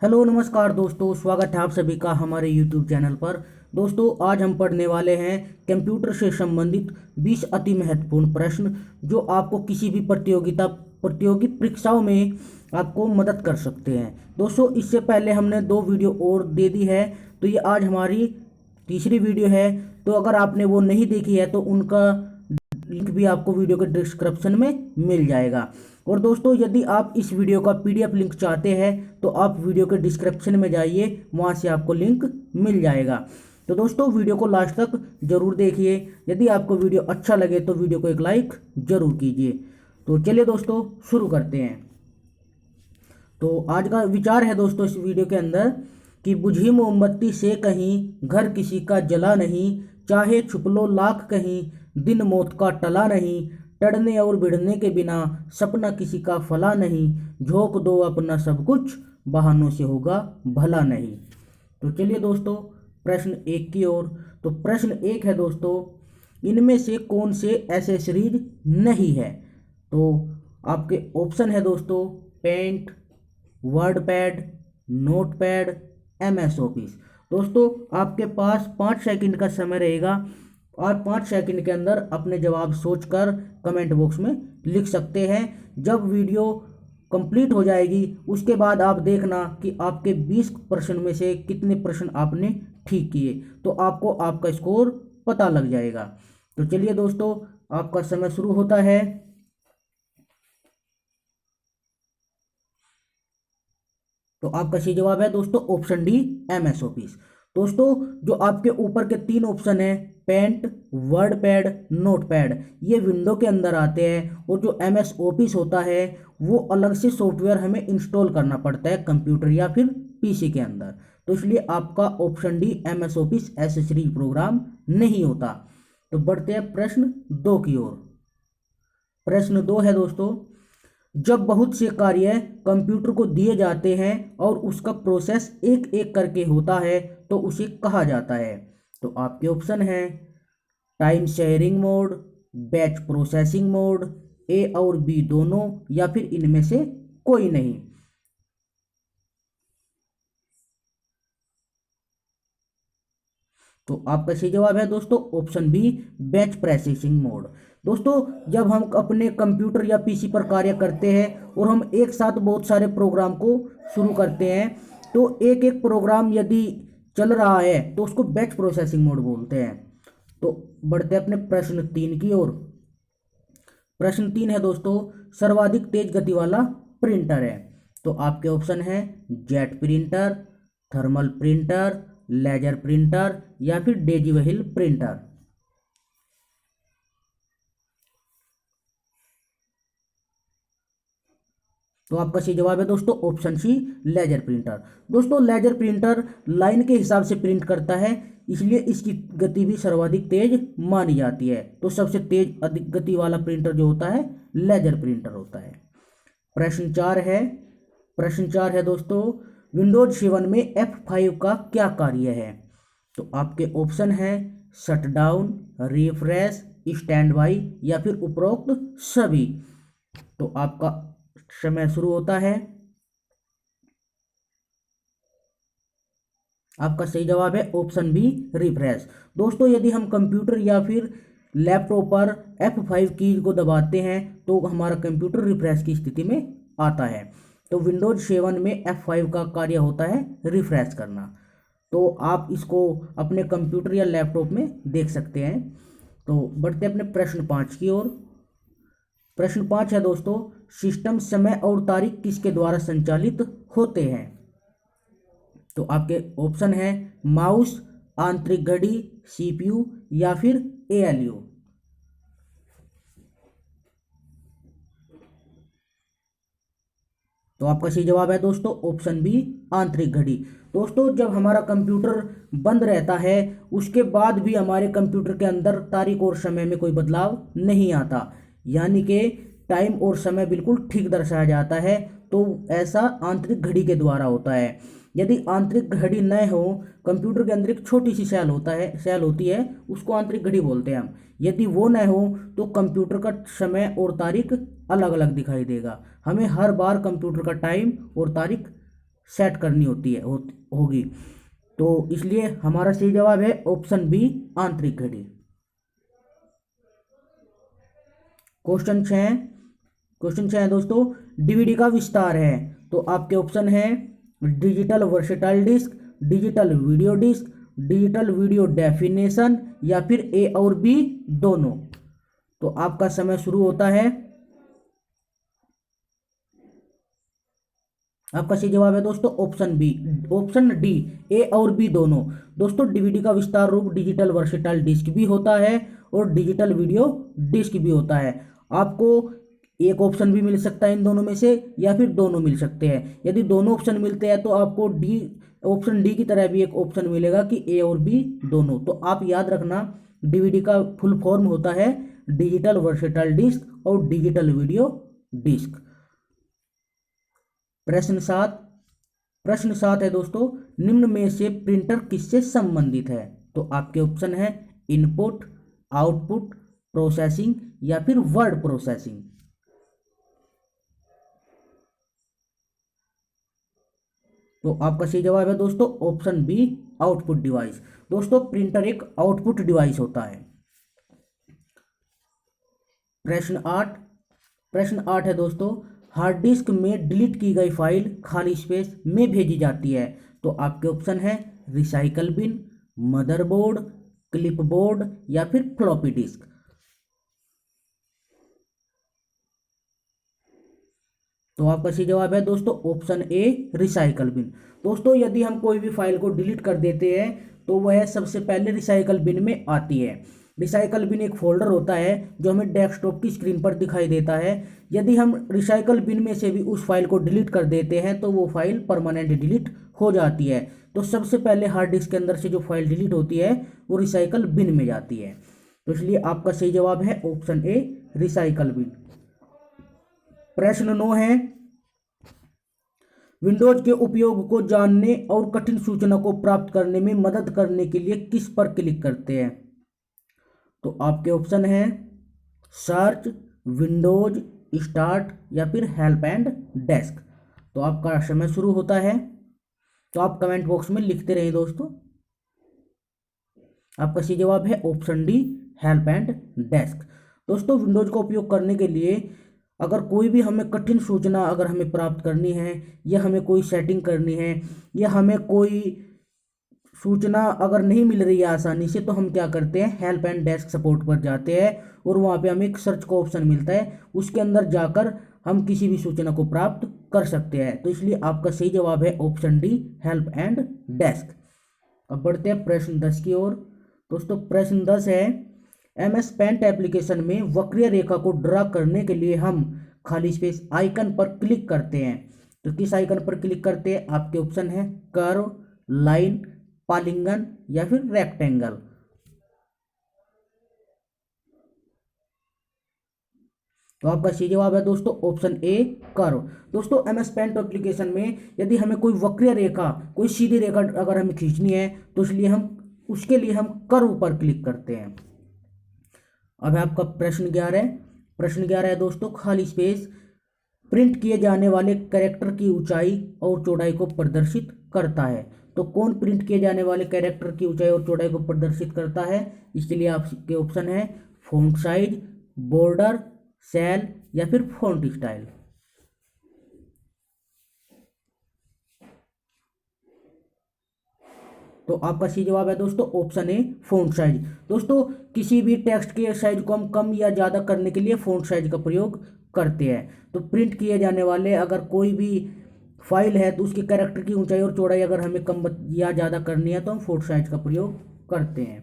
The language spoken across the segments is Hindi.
हेलो नमस्कार दोस्तों, स्वागत है आप सभी का हमारे यूट्यूब चैनल पर। दोस्तों, आज हम पढ़ने वाले हैं कंप्यूटर से संबंधित 20 अति महत्वपूर्ण प्रश्न जो आपको किसी भी प्रतियोगी परीक्षाओं में आपको मदद कर सकते हैं। दोस्तों, इससे पहले हमने 2 वीडियो और दे दी है, तो ये आज हमारी तीसरी वीडियो है। तो अगर आपने वो नहीं देखी है तो उनका लिंक भी आपको वीडियो के डिस्क्रिप्शन में मिल जाएगा। और दोस्तों, यदि आप इस वीडियो का पीडीएफ लिंक चाहते हैं तो आप वीडियो के डिस्क्रिप्शन में जाइए, वहां से आपको लिंक मिल जाएगा। तो दोस्तों, वीडियो को लास्ट तक जरूर देखिए। यदि आपको वीडियो अच्छा लगे तो वीडियो को एक लाइक जरूर कीजिए। तो चलिए दोस्तों, शुरू करते हैं। तो आज का विचार है दोस्तों इस वीडियो के अंदर कि बुझी मोमबत्ती से कहीं घर किसी का जला नहीं, चाहे छुप लो लाख कहीं दिन मौत का टला नहीं, टड़ने और भिड़ने के बिना सपना किसी का फला नहीं, झोंक दो अपना सब कुछ बहानों से होगा भला नहीं। तो चलिए दोस्तों, प्रश्न एक की ओर। तो प्रश्न एक है दोस्तों, इनमें से कौन से एसेसरीज नहीं है? तो आपके ऑप्शन है दोस्तों, paint, word pad, note pad, MS office. दोस्तों, आपके पास 5 सेकंड का समय रहेगा और 5 सेकंड के अंदर अपने जवाब सोचकर कमेंट बॉक्स में लिख सकते हैं। जब वीडियो कंप्लीट हो जाएगी उसके बाद आप देखना कि आपके 20 प्रश्न में से कितने प्रश्न आपने ठीक किए, तो आपको आपका स्कोर पता लग जाएगा। तो चलिए दोस्तों, आपका समय शुरू होता है। तो आपका सही जवाब है दोस्तों ऑप्शन डी, MS ऑफिस। दोस्तों, जो आपके ऊपर के 3 ऑप्शन है, paint, word pad, note pad, ये विंडो के अंदर आते हैं। और जो MS ऑफिस होता है वो अलग से सॉफ्टवेयर हमें इंस्टॉल करना पड़ता है कंप्यूटर या फिर PC के अंदर। तो इसलिए आपका option D, MS office accessories program नहीं होता। तो बढ़ते हैं प्रश्न 2 की ओर। प्रश्न 2 है दोस्तों, जब बहुत से कार्य कंप्यूटर को दिए जाते हैं और उसका प्रोसेस एक एक करके होता है तो उसे कहा जाता है। तो आपके ऑप्शन हैं, time sharing mode, batch processing mode, A और B दोनों, या फिर इनमें से कोई नहीं। तो आपका सही जवाब है दोस्तों option B, batch processing mode. दोस्तों, जब हम अपने कंप्यूटर या PC पर कार्य करते हैं और हम एक साथ बहुत सारे प्रोग्राम को शुरू करते हैं, तो एक एक प्रोग्राम यदि चल रहा है तो उसको बैच प्रोसेसिंग मोड बोलते हैं। तो बढ़ते हैं अपने प्रश्न 3 की ओर। प्रश्न 3 है दोस्तों, सर्वाधिक तेज गति वाला प्रिंटर है। तो आपके ऑप्शन है, jet printer, thermal printer, laser printer, या फिर डेजी व्हील प्रिंटर। तो आपका सही जवाब है दोस्तों ऑप्शन सी, लेजर प्रिंटर। दोस्तों, लेजर प्रिंटर लाइन के हिसाब से प्रिंट करता है, इसलिए इसकी गति भी सर्वाधिक तेज मानी जाती है। तो सबसे तेज अधिक गति वाला प्रिंटर जो होता है लेजर प्रिंटर होता है। प्रश्न 4 है। प्रश्न 4 है दोस्तों, विंडोज 7 में F5 का क्या कार्य है? तो आपके ऑप्शन है, shut down, refresh, stand by, या फिर उपरोक्त सभी। तो आपका समय शुरू होता है। आपका सही जवाब है ऑप्शन बी, रिफ्रेश। दोस्तों, यदि हम कंप्यूटर या फिर लैपटॉप पर F5 की को दबाते हैं तो हमारा कंप्यूटर रिफ्रेश की स्थिति में आता है। तो विंडोज 7 में F5 का कार्य होता है रिफ्रेश करना। तो आप इसको अपने कंप्यूटर या लैपटॉप में देख सकते हैं। तो बढ़ते अपने प्रश्न 5 की ओर। प्रश्न 5 है दोस्तों, सिस्टम समय और तारीख किसके द्वारा संचालित होते हैं? तो आपके ऑप्शन है, माउस, आंतरिक घड़ी, CPU, या फिर ALU। तो आपका सही जवाब है दोस्तों ऑप्शन बी, आंतरिक घड़ी। दोस्तों, जब हमारा कंप्यूटर बंद रहता है उसके बाद भी हमारे कंप्यूटर के अंदर तारीख और समय में कोई बदलाव नहीं आता, यानी कि टाइम और समय बिल्कुल ठीक दर्शाया जाता है। तो ऐसा आंतरिक घड़ी के द्वारा होता है। यदि आंतरिक घड़ी न हो, कंप्यूटर के अंदर एक छोटी सी सेल होती है, उसको आंतरिक घड़ी बोलते हैं हम। यदि वो न हो तो कंप्यूटर का समय और तारीख अलग अलग दिखाई देगा। हमें हर बार कंप्यूटर का टाइम और तारीख सेट करनी होती है होगी। तो इसलिए हमारा सही जवाब है ऑप्शन बी, आंतरिक घड़ी। क्वेश्चन 6 है दोस्तों, डीवीडी का विस्तार है। तो आपके ऑप्शन है digital versatile disc, digital video disc, digital video definition, या फिर ए और बी दोनों। तो आपका समय शुरू होता है। आपका सही जवाब है दोस्तों ऑप्शन बी, ऑप्शन डी, ए और बी दोनों। दोस्तों डीवीडी का विस्तार रूप डिजिटल वर्सेटाइल डिस्क भी होता है और डिजिटल वीडियो डिस्क भी होता है। आपको एक ऑप्शन भी मिल सकता है इन दोनों में से, या फिर दोनों मिल सकते हैं। यदि दोनों ऑप्शन मिलते हैं तो आपको डी, ऑप्शन डी की तरह भी एक ऑप्शन मिलेगा कि ए और बी दोनों। तो आप याद रखना, डीवीडी का फुल फॉर्म होता है डिजिटल वर्सेटाइल डिस्क और डिजिटल वीडियो डिस्क। प्रश्न 7 है दोस्तों, निम्न में से प्रिंटर किससे संबंधित है? तो आपके ऑप्शन है इनपुट, आउटपुट, प्रोसेसिंग, या फिर वर्ड प्रोसेसिंग। तो आपका सही जवाब है दोस्तों ऑप्शन बी, आउटपुट डिवाइस। दोस्तों प्रिंटर एक आउटपुट डिवाइस होता है। प्रश्न 8 है दोस्तों, हार्ड डिस्क में डिलीट की गई फाइल खाली स्पेस में भेजी जाती है। तो आपके ऑप्शन है रिसाइकल बिन, मदरबोर्ड, क्लिपबोर्ड, या फिर फ्लॉपी डिस्क। तो आपका सही जवाब है दोस्तों ऑप्शन ए, रिसाइकल बिन। दोस्तों यदि हम कोई भी फाइल को डिलीट कर देते हैं तो वह सबसे पहले रिसाइकल बिन में आती है। रिसाइकल बिन एक फोल्डर होता है जो हमें डेस्कटॉप की स्क्रीन पर दिखाई देता है। यदि हम रिसाइकल बिन में से भी उस फाइल को डिलीट कर देते हैं तो वो फाइल परमानेंट डिलीट हो जाती है। तो सबसे पहले हार्ड डिस्क के अंदर से जो फाइल डिलीट होती है वो रिसाइकल बिन में जाती है। तो इसलिए आपका सही जवाब है ऑप्शन ए, रिसाइकल बिन। प्रश्न 9 है, विंडोज के उपयोग को जानने और कठिन सूचना को प्राप्त करने में मदद करने के लिए किस पर क्लिक करते हैं? तो आपके ऑप्शन है सर्च, विंडोज स्टार्ट, या फिर हेल्प एंड डेस्क। तो आपका समय शुरू होता है। तो आप कमेंट बॉक्स में लिखते रहें दोस्तों। आपका सही जवाब है option D, help and desk. दोस्तों विंडोज का उपयोग करने के लिए अगर कोई भी हमें कठिन सूचना अगर हमें प्राप्त करनी है, या हमें कोई सेटिंग करनी है, या हमें कोई सूचना अगर नहीं मिल रही है आसानी से, तो हम क्या करते हैं, हेल्प एंड डेस्क सपोर्ट पर जाते हैं और वहाँ पे हमें एक सर्च का ऑप्शन मिलता है। उसके अंदर जाकर हम किसी भी सूचना को प्राप्त कर सकते हैं। तो इसलिए आपका सही जवाब है option D, help and desk. अब बढ़ते हैं प्रश्न 10 की ओर। दोस्तों प्रश्न 10 है, MS पेंट एप्लीकेशन में वक्रीय रेखा को ड्रा करने के लिए हम खाली स्पेस आइकन पर क्लिक करते हैं। तो किस आइकन पर क्लिक करते हैं? आपके ऑप्शन है कर्व, लाइन, पॉलीगन, या फिर रेक्टेंगल। तो आपका सही जवाब है दोस्तों ऑप्शन ए, कर्व। दोस्तों MS पेंट एप्लीकेशन में यदि हमें कोई वक्रीय रेखा, कोई सीधी रेखा अगर हमें खींचनी है तो इसलिए हम उसके लिए हम कर्व पर क्लिक करते हैं। अब है आपका प्रश्न 11 है दोस्तों, खाली स्पेस प्रिंट किए जाने वाले कैरेक्टर की ऊंचाई और चौड़ाई को प्रदर्शित करता है। तो कौन प्रिंट किए जाने वाले कैरेक्टर की ऊंचाई और चौड़ाई को प्रदर्शित करता है? इसके लिए आपके ऑप्शन है फॉन्ट साइज, बॉर्डर, सेल, या फिर फॉन्ट स्टाइल। तो आपका सही जवाब है दोस्तों ऑप्शन ए, फॉन्ट साइज। दोस्तों किसी भी टेक्स्ट के साइज को हम कम या ज़्यादा करने के लिए फॉन्ट साइज का प्रयोग करते हैं। तो प्रिंट किए जाने वाले अगर कोई भी फाइल है तो उसके कैरेक्टर की ऊंचाई और चौड़ाई अगर हमें कम या ज़्यादा करनी है तो हम फॉन्ट साइज का प्रयोग करते हैं।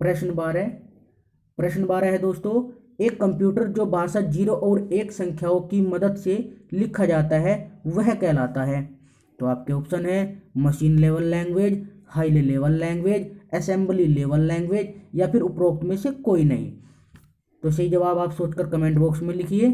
प्रश्न 12 है दोस्तों, एक कंप्यूटर जो भाषा 0 और 1 संख्याओं की मदद से लिखा जाता है वह कहलाता है। तो आपके ऑप्शन है machine level language, high level language, assembly level language, या फिर उपरोक्त में से कोई नहीं। तो सही जवाब आप सोचकर कमेंट बॉक्स में लिखिए।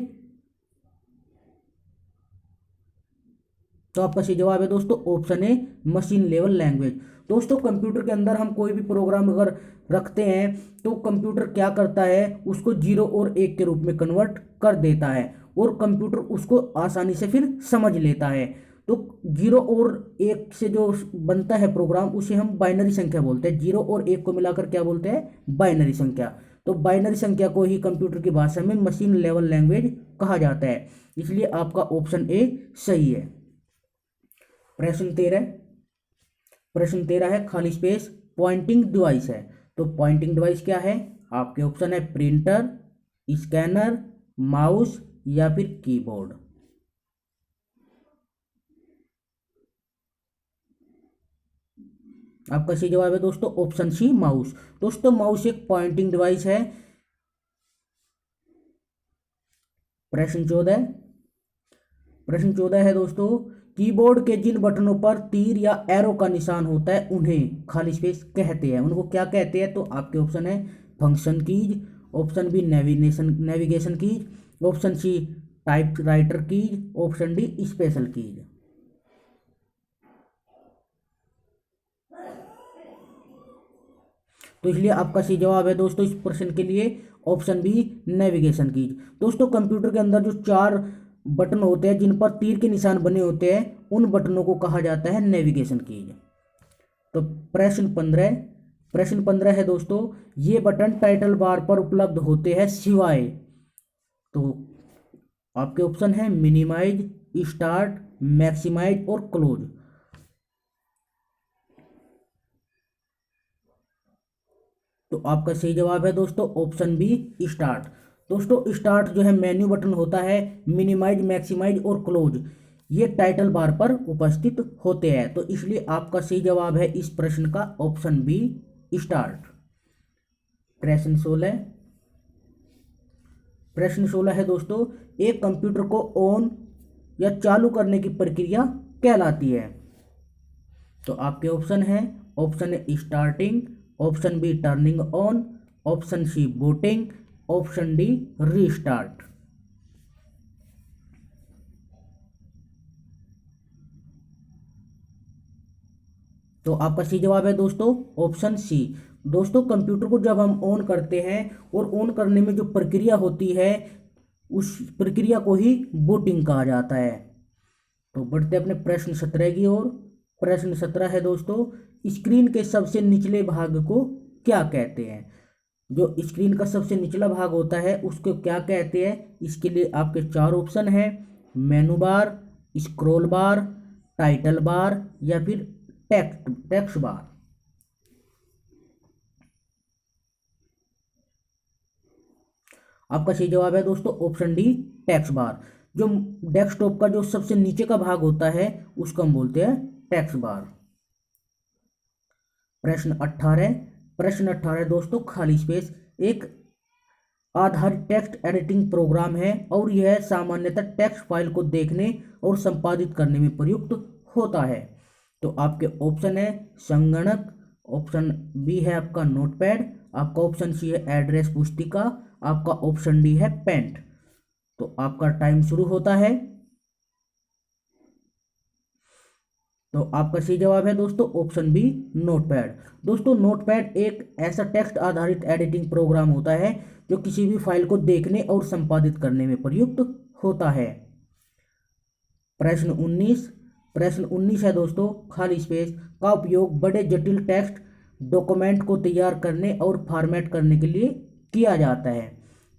तो आपका सही जवाब है दोस्तों option A, machine level language. दोस्तों कंप्यूटर के अंदर हम कोई भी प्रोग्राम अगर रखते हैं तो कंप्यूटर क्या करता है, उसको 0 और 1 के रूप में कन्वर्ट कर देता है और कंप्यूटर उसको आसानी से फिर समझ लेता है। तो 0 और 1 से जो बनता है प्रोग्राम उसे हम बाइनरी संख्या बोलते हैं। 0 और 1 को मिलाकर क्या बोलते हैं? बाइनरी संख्या। तो बाइनरी संख्या को ही कंप्यूटर की भाषा में मशीन लेवल लैंग्वेज कहा जाता है। इसलिए आपका ऑप्शन ए सही है। प्रश्न 13 है, खाली स्पेस पॉइंटिंग डिवाइस है। तो पॉइंटिंग डिवाइस क्या है? आपके ऑप्शन है प्रिंटर, स्कैनर, माउस या फिर कीबोर्ड। आपका सही जवाब है दोस्तों ऑप्शन सी माउस। दोस्तों माउस एक पॉइंटिंग डिवाइस है। प्रश्न 14 है दोस्तों, कीबोर्ड के जिन बटनों पर तीर या एरो का निशान होता है उन्हें खाली स्पेस कहते हैं। उनको क्या कहते हैं? तो आपके ऑप्शन है function keys, option B navigation keys, option C typewriter keys, option D special keys. तो इसलिए आपका सही जवाब है दोस्तों इस प्रश्न के लिए ऑप्शन बी नेविगेशन कीज। दोस्तों कंप्यूटर के अंदर जो 4 बटन होते हैं जिन पर तीर के निशान बने होते हैं उन बटनों को कहा जाता है नेविगेशन कीज। तो प्रश्न 15 है दोस्तों, ये बटन टाइटल बार पर उपलब्ध होते हैं सिवाय। तो आपके ऑप्शन है मिनिमाइज, स्टार्ट, मैक्सिमाइज और क्लोज। तो आपका सही जवाब है दोस्तों ऑप्शन बी स्टार्ट। दोस्तों स्टार्ट जो है मेन्यू बटन होता है, मिनिमाइज, मैक्सिमाइज और क्लोज ये टाइटल बार पर उपस्थित होते हैं। तो इसलिए आपका सही जवाब है इस प्रश्न का ऑप्शन बी स्टार्ट। प्रश्न 16 है दोस्तों, एक कंप्यूटर को ऑन या चालू करने की प्रक्रिया कहलाती है। तो आपके ऑप्शन है, option A starting, option B turning on, option C booting, option D restart. तो आपका सही जवाब है दोस्तों ऑप्शन सी। दोस्तों कंप्यूटर को जब हम ऑन करते हैं और ऑन करने में जो प्रक्रिया होती है उस प्रक्रिया को ही बूटिंग कहा जाता है। तो बढ़ते अपने प्रश्न 17 की ओर। प्रश्न 17 है दोस्तों, स्क्रीन के सबसे निचले भाग को क्या कहते हैं? जो स्क्रीन का सबसे निचला भाग होता है उसको क्या कहते हैं? इसके लिए आपके 4 ऑप्शन हैं, मेनू बार, स्क्रॉल बार, टाइटल बार या फिर टेक्स्ट बार। आपका सही जवाब है दोस्तों ऑप्शन डी टेक्स्ट बार। जो डेस्कटॉप का जो सबसे नीचे का भाग होता है उसको हम बोलते हैं टेक्स्ट बार। प्रश्न 18 दोस्तों, खाली स्पेस एक आधारित टेक्स्ट एडिटिंग प्रोग्राम है और यह सामान्यतः टेक्स्ट फाइल को देखने और संपादित करने में प्रयुक्त होता है। तो आपके ऑप्शन है संगणक, ऑप्शन बी है आपका नोटपैड, आपका ऑप्शन सी है एड्रेस पुस्तिका, आपका ऑप्शन डी है पेंट। तो आपका टाइम शुरू होता है। तो आपका सही जवाब है दोस्तों ऑप्शन बी नोटपैड। दोस्तों नोटपैड एक ऐसा टेक्स्ट आधारित एडिटिंग प्रोग्राम होता है जो किसी भी फाइल को देखने और संपादित करने में प्रयुक्त होता है। प्रश्न 19 है दोस्तों, खाली स्पेस का उपयोग बड़े जटिल टेक्स्ट डॉक्यूमेंट को तैयार करने और फॉर्मेट करने के लिए किया जाता है।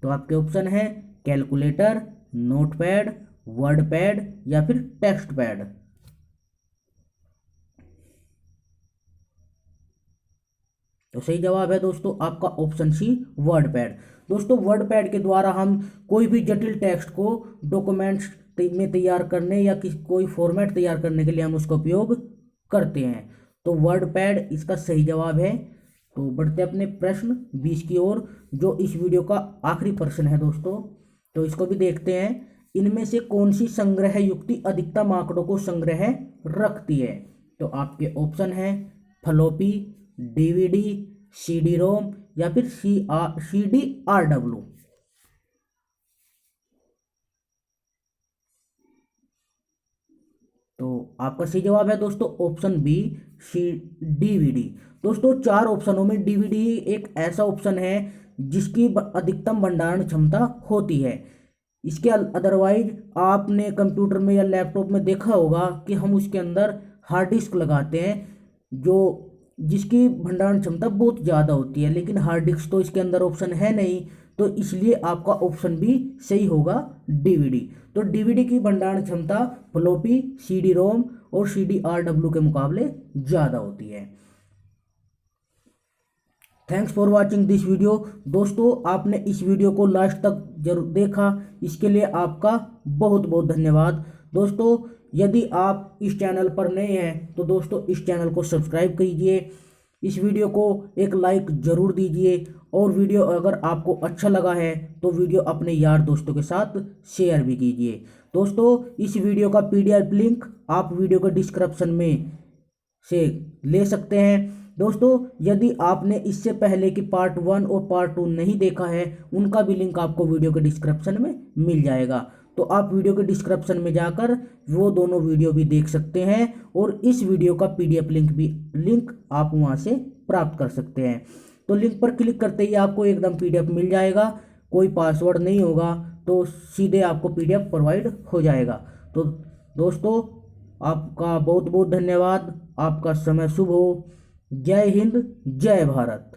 तो आपके ऑप्शन है कैलकुलेटर, नोटपैड, वर्डपैड या फिर टेक्स्ट पैड। तो सही जवाब है दोस्तों आपका ऑप्शन सी वर्डपैड। दोस्तों वर्डपैड के द्वारा हम कोई भी जटिल टेक्स्ट को डॉक्यूमेंट्स में तैयार करने या कोई फॉर्मेट तैयार करने के लिए हम उसका उपयोग करते हैं। तो वर्डपैड इसका सही जवाब है। तो बढ़ते अपने प्रश्न 20 की ओर, जो इस वीडियो का आखिरी प्रश्न है दोस्तों। तो इसको भी देखते हैं, इनमें से कौन सी संग्रह युक्ति अधिकतम आंकड़ों को संग्रह रखती है? तो आपके ऑप्शन है फ्लॉपी, डीवीडी, सीडी रोम या फिर CDRW। तो आपका सही जवाब है दोस्तों ऑप्शन बी डीवीडी। दोस्तों 4 ऑप्शनों में डीवीडी एक ऐसा ऑप्शन है जिसकी अधिकतम भंडारण क्षमता होती है। इसके अदरवाइज आपने कंप्यूटर में या लैपटॉप में देखा होगा कि हम उसके अंदर हार्ड डिस्क लगाते हैं जो जिसकी भंडारण क्षमता बहुत ज़्यादा होती है, लेकिन हार्ड डिस्क तो इसके अंदर ऑप्शन है नहीं, तो इसलिए आपका ऑप्शन भी सही होगा डीवीडी। तो डीवीडी की भंडारण क्षमता फ्लॉपी, सीडी रोम और सीडी आरडब्ल्यू के मुकाबले ज़्यादा होती है। Thanks for watching this video. दोस्तों, आपने इस वीडियो को लास्ट तक जरूर देखा, इसके लिए आपका बहुत बहुत धन्यवाद। दोस्तों, यदि आप इस चैनल पर नए हैं तो दोस्तों इस चैनल को सब्सक्राइब कीजिए, इस वीडियो को एक लाइक ज़रूर दीजिए, और वीडियो अगर आपको अच्छा लगा है तो वीडियो अपने यार दोस्तों के साथ शेयर भी कीजिए। दोस्तों, इस वीडियो का पीडीएफ लिंक आप वीडियो के डिस्क्रिप्शन में से ले सकते हैं। दोस्तों, यदि आपने इससे पहले कि पार्ट 1 और पार्ट 2 नहीं देखा है, उनका भी लिंक आपको वीडियो के डिस्क्रिप्शन में मिल जाएगा, तो आप वीडियो के डिस्क्रिप्शन में जाकर वो दोनों वीडियो भी देख सकते हैं, और इस वीडियो का पीडीएफ लिंक आप वहां से प्राप्त कर सकते हैं। तो लिंक पर क्लिक करते ही आपको एकदम पीडीएफ मिल जाएगा, कोई पासवर्ड नहीं होगा, तो सीधे आपको पीडीएफ प्रोवाइड हो जाएगा। तो दोस्तों, आपका बहुत बहुत धन्यवाद, आपका समय शुभ हो। जय हिंद, जय भारत।